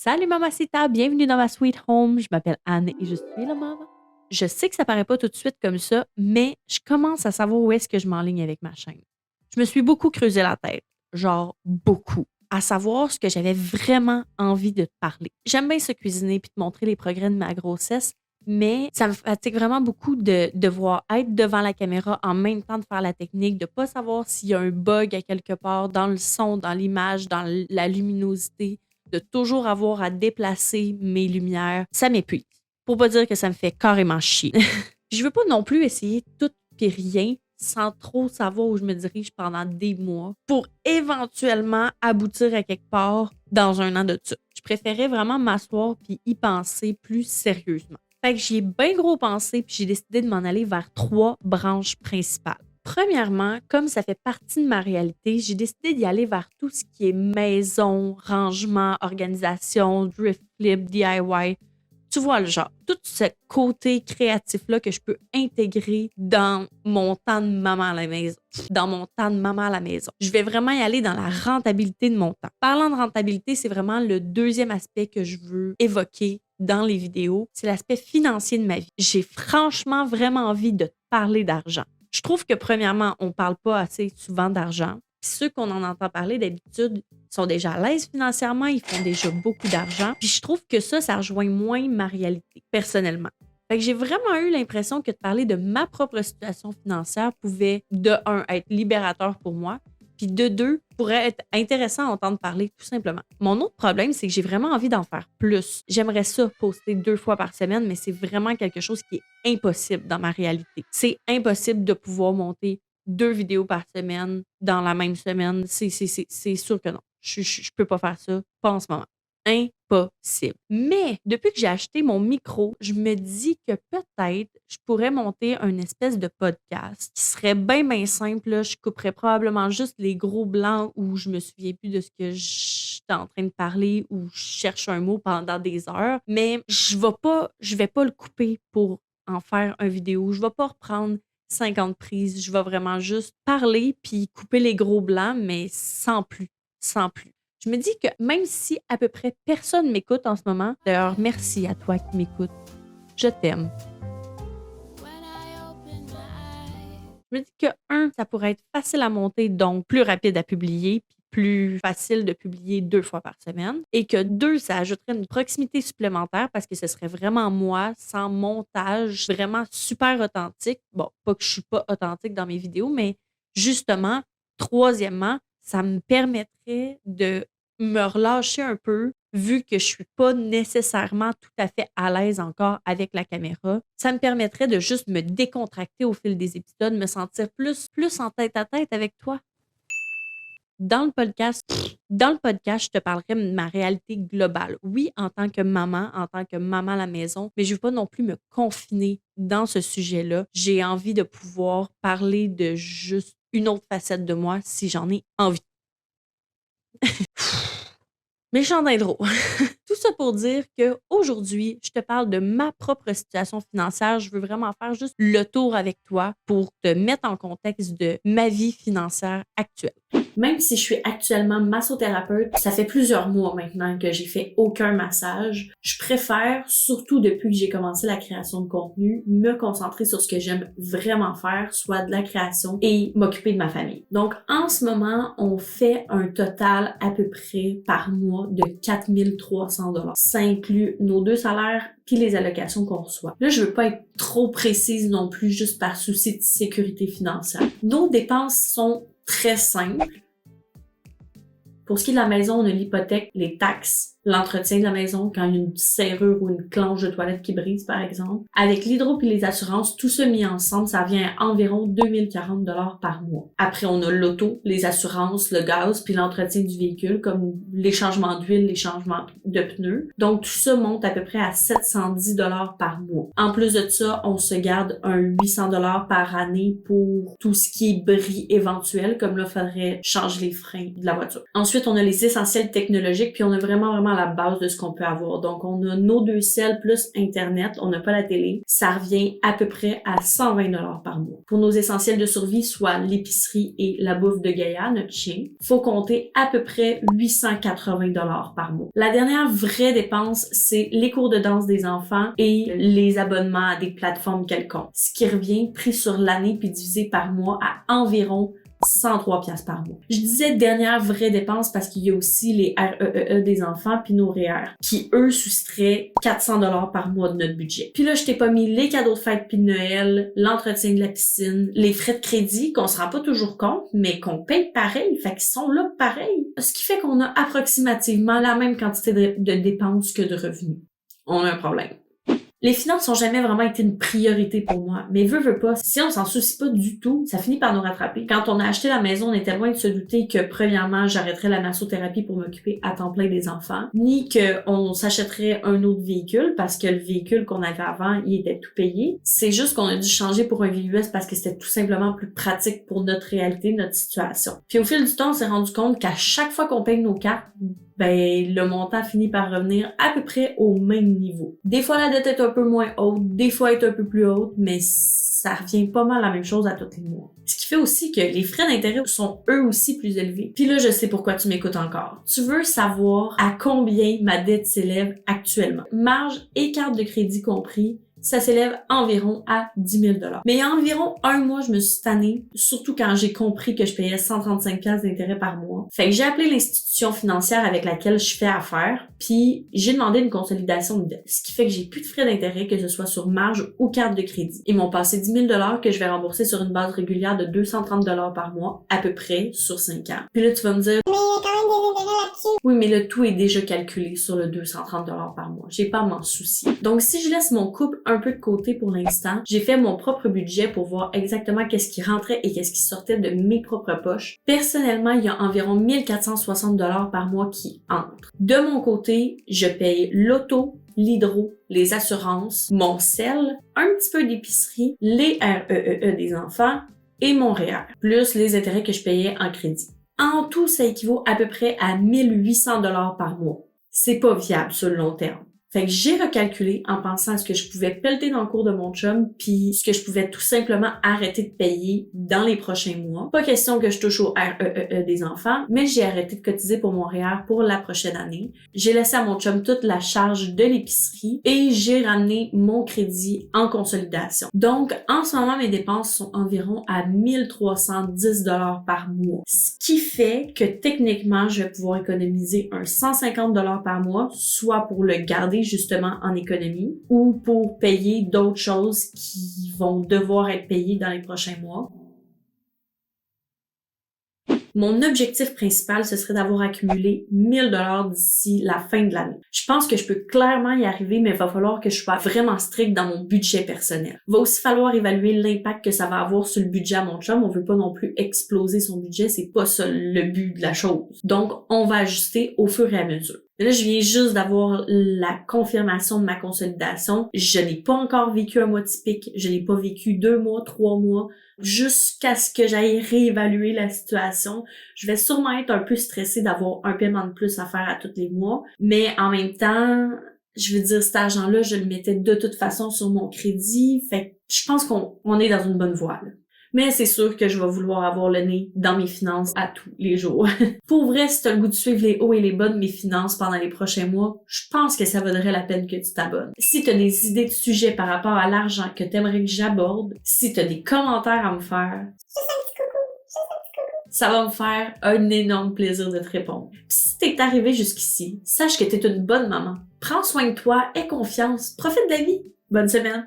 Salut Mamacita, bienvenue dans ma sweet home. Je m'appelle Anne et je suis la maman. Je sais que ça paraît pas tout de suite comme ça, mais je commence à savoir où est-ce que je m'enligne avec ma chaîne. Je me suis beaucoup creusé la tête, genre beaucoup, à savoir ce que j'avais vraiment envie de te parler. J'aime bien se cuisiner puis te montrer les progrès de ma grossesse, mais ça me fatigue vraiment beaucoup de devoir être devant la caméra en même temps de faire la technique, de pas savoir s'il y a un bug à quelque part dans le son, dans l'image, dans la luminosité, de toujours avoir à déplacer mes lumières. Ça m'épuise. Pour pas dire que ça me fait carrément chier. Je veux pas non plus essayer tout puis rien sans trop savoir où je me dirige pendant des mois pour éventuellement aboutir à quelque part dans un an de ça. Je préférais vraiment m'asseoir puis y penser plus sérieusement. Fait que j'y ai bien gros pensé puis j'ai décidé de m'en aller vers 3 branches principales. Premièrement, comme ça fait partie de ma réalité, j'ai décidé d'y aller vers tout ce qui est maison, rangement, organisation, drift flip, DIY. Tu vois le genre, tout ce côté créatif-là que je peux intégrer dans mon temps de maman à la maison. Je vais vraiment y aller dans la rentabilité de mon temps. Parlant de rentabilité, c'est vraiment le deuxième aspect que je veux évoquer dans les vidéos. C'est l'aspect financier de ma vie. J'ai franchement vraiment envie de te parler d'argent. Je trouve que premièrement, on parle pas assez souvent d'argent. Puis ceux qu'on en entend parler d'habitude sont déjà à l'aise financièrement, ils font déjà beaucoup d'argent. Puis je trouve que ça rejoint moins ma réalité, personnellement. Fait que j'ai vraiment eu l'impression que de parler de ma propre situation financière pouvait, de un, être libérateur pour moi, puis de deux, pourrait être intéressant à entendre parler, tout simplement. Mon autre problème, c'est que j'ai vraiment envie d'en faire plus. J'aimerais ça poster 2 fois par semaine, mais c'est vraiment quelque chose qui est impossible dans ma réalité. C'est impossible de pouvoir monter 2 vidéos par semaine dans la même semaine. C'est sûr que non. Je peux pas faire ça, pas en ce moment. Impossible. Mais depuis que j'ai acheté mon micro, je me dis que peut-être je pourrais monter une espèce de podcast qui serait bien simple. Là. Je couperais probablement juste les gros blancs où je me souviens plus de ce que j'étais en train de parler ou je cherche un mot pendant des heures. Mais je vais pas le couper pour en faire une vidéo. Je vais pas reprendre 50 prises. Je vais vraiment juste parler puis couper les gros blancs, mais sans plus. Sans plus. Je me dis que même si à peu près personne m'écoute en ce moment, d'ailleurs, merci à toi qui m'écoutes. Je t'aime. Je me dis que, un, ça pourrait être facile à monter, donc plus rapide à publier, puis plus facile de publier 2 fois par semaine. Et que deux, ça ajouterait une proximité supplémentaire parce que ce serait vraiment moi, sans montage, vraiment super authentique. Bon, pas que je suis pas authentique dans mes vidéos, mais justement, troisièmement, ça me permettrait de me relâcher un peu vu que je suis pas nécessairement tout à fait à l'aise encore avec la caméra. Ça me permettrait de juste me décontracter au fil des épisodes, me sentir plus en tête à tête avec toi. Dans le podcast, je te parlerai de ma réalité globale. Oui, en tant que maman à la maison, mais je ne veux pas non plus me confiner dans ce sujet-là. J'ai envie de pouvoir parler de juste une autre facette de moi si j'en ai envie. Méchant d'intro. Tout ça pour dire qu'aujourd'hui, je te parle de ma propre situation financière. Je veux vraiment faire juste le tour avec toi pour te mettre en contexte de ma vie financière actuelle. Même si je suis actuellement massothérapeute, ça fait plusieurs mois maintenant que j'ai fait aucun massage. Je préfère, surtout depuis que j'ai commencé la création de contenu, me concentrer sur ce que j'aime vraiment faire, soit de la création et m'occuper de ma famille. Donc, en ce moment, on fait un total à peu près par mois de 4300 $. Ça inclut nos 2 salaires puis les allocations qu'on reçoit. Là, je veux pas être trop précise non plus, juste par souci de sécurité financière. Nos dépenses sont très simples. Pour ce qui est de la maison, on a l'hypothèque, les taxes, l'entretien de la maison quand il y a une serrure ou une planche de toilette qui brise, par exemple. Avec l'hydro puis les assurances, tout ça mis ensemble, ça vient à environ 2040 $ par mois. Après, on a l'auto, les assurances, le gaz puis l'entretien du véhicule, comme les changements d'huile, les changements de pneus. Donc, tout ça monte à peu près à 710 $ par mois. En plus de ça, on se garde un 800 $ par année pour tout ce qui est bris éventuel, comme là, il faudrait changer les freins de la voiture. Ensuite, on a les essentiels technologiques, puis on a vraiment vraiment la base de ce qu'on peut avoir. Donc, on a nos 2 cels plus Internet, on n'a pas la télé. Ça revient à peu près à 120 $ par mois. Pour nos essentiels de survie, soit l'épicerie et la bouffe de Gaïa, notre chien, faut compter à peu près 880 $ par mois. La dernière vraie dépense, c'est les cours de danse des enfants et les abonnements à des plateformes quelconques. Ce qui revient pris sur l'année puis divisé par mois à environ 103 $ par mois. Je disais dernière vraie dépense parce qu'il y a aussi les REEE des enfants puis nos REER qui, eux, soustraient 400 $ par mois de notre budget. Puis là, je t'ai pas mis les cadeaux de fête puis de Noël, l'entretien de la piscine, les frais de crédit qu'on se rend pas toujours compte, mais qu'on paye pareil, fait qu'ils sont là pareil. Ce qui fait qu'on a approximativement la même quantité de dépenses que de revenus. On a un problème. Les finances ont jamais vraiment été une priorité pour moi, mais veux pas, si on s'en soucie pas du tout, ça finit par nous rattraper. Quand on a acheté la maison, on était loin de se douter que premièrement, j'arrêterais la massothérapie pour m'occuper à temps plein des enfants, ni qu'on s'achèterait un autre véhicule parce que le véhicule qu'on avait avant, il était tout payé. C'est juste qu'on a dû changer pour un VUS parce que c'était tout simplement plus pratique pour notre réalité, notre situation. Puis au fil du temps, on s'est rendu compte qu'à chaque fois qu'on paye nos cartes, le montant finit par revenir à peu près au même niveau. Des fois, la dette est un peu moins haute, des fois, elle est un peu plus haute, mais ça revient pas mal la même chose à tous les mois. Ce qui fait aussi que les frais d'intérêt sont eux aussi plus élevés. Puis là, je sais pourquoi tu m'écoutes encore. Tu veux savoir à combien ma dette s'élève actuellement. Marge et carte de crédit compris, ça s'élève environ à 10 000 $. Mais il y a environ un mois, je me suis tannée, surtout quand j'ai compris que je payais 135 $ d'intérêt par mois. Fait que j'ai appelé l'institution financière avec laquelle je fais affaire, puis j'ai demandé une consolidation de dette. Ce qui fait que j'ai plus de frais d'intérêt, que ce soit sur marge ou carte de crédit. Ils m'ont passé 10 000 $ que je vais rembourser sur une base régulière de 230 $ par mois, à peu près, sur 5 ans. Puis là, tu vas me dire... Mais il y a quand même des intérêts là-dessus. Oui, mais le tout est déjà calculé sur le 230 $ par mois. J'ai pas à m'en soucier. Donc, si je laisse mon couple un peu de côté pour l'instant, j'ai fait mon propre budget pour voir exactement qu'est-ce qui rentrait et qu'est-ce qui sortait de mes propres poches. Personnellement, il y a environ 1460 $ par mois qui entrent. De mon côté, je paye l'auto, l'hydro, les assurances, mon sel, un petit peu d'épicerie, les REEE des enfants et mon REER, plus les intérêts que je payais en crédit. En tout, ça équivaut à peu près à 1800 $ par mois. C'est pas viable sur le long terme. Fait que j'ai recalculé en pensant à ce que je pouvais pelleter dans le cours de mon chum puis ce que je pouvais tout simplement arrêter de payer dans les prochains mois. Pas question que je touche au REEE des enfants, mais j'ai arrêté de cotiser pour mon REER pour la prochaine année. J'ai laissé à mon chum toute la charge de l'épicerie et j'ai ramené mon crédit en consolidation. Donc, en ce moment, mes dépenses sont environ à 1310 $ par mois. Ce qui fait que techniquement, je vais pouvoir économiser un 150 $ par mois, soit pour le garder justement en économie ou pour payer d'autres choses qui vont devoir être payées dans les prochains mois. Mon objectif principal, ce serait d'avoir accumulé 1000 $ d'ici la fin de l'année. Je pense que je peux clairement y arriver, mais il va falloir que je sois vraiment strict dans mon budget personnel. Il va aussi falloir évaluer l'impact que ça va avoir sur le budget à mon chum. On veut pas non plus exploser son budget, c'est pas ça le but de la chose. Donc, on va ajuster au fur et à mesure. Là, je viens juste d'avoir la confirmation de ma consolidation. Je n'ai pas encore vécu un mois typique. Je n'ai pas vécu 2 mois, 3 mois, jusqu'à ce que j'aille réévaluer la situation. Je vais sûrement être un peu stressée d'avoir un paiement de plus à faire à tous les mois. Mais en même temps, je veux dire, cet argent-là, je le mettais de toute façon sur mon crédit. Fait que je pense qu'on est dans une bonne voie, là. Mais c'est sûr que je vais vouloir avoir le nez dans mes finances à tous les jours. Pour vrai, si t'as le goût de suivre les hauts et les bas de mes finances pendant les prochains mois, je pense que ça vaudrait la peine que tu t'abonnes. Si t'as des idées de sujets par rapport à l'argent que t'aimerais que j'aborde, si t'as des commentaires à me faire, ça va me faire un énorme plaisir de te répondre. Puis si t'es arrivé jusqu'ici, sache que t'es une bonne maman. Prends soin de toi, aie confiance, profite de la vie. Bonne semaine!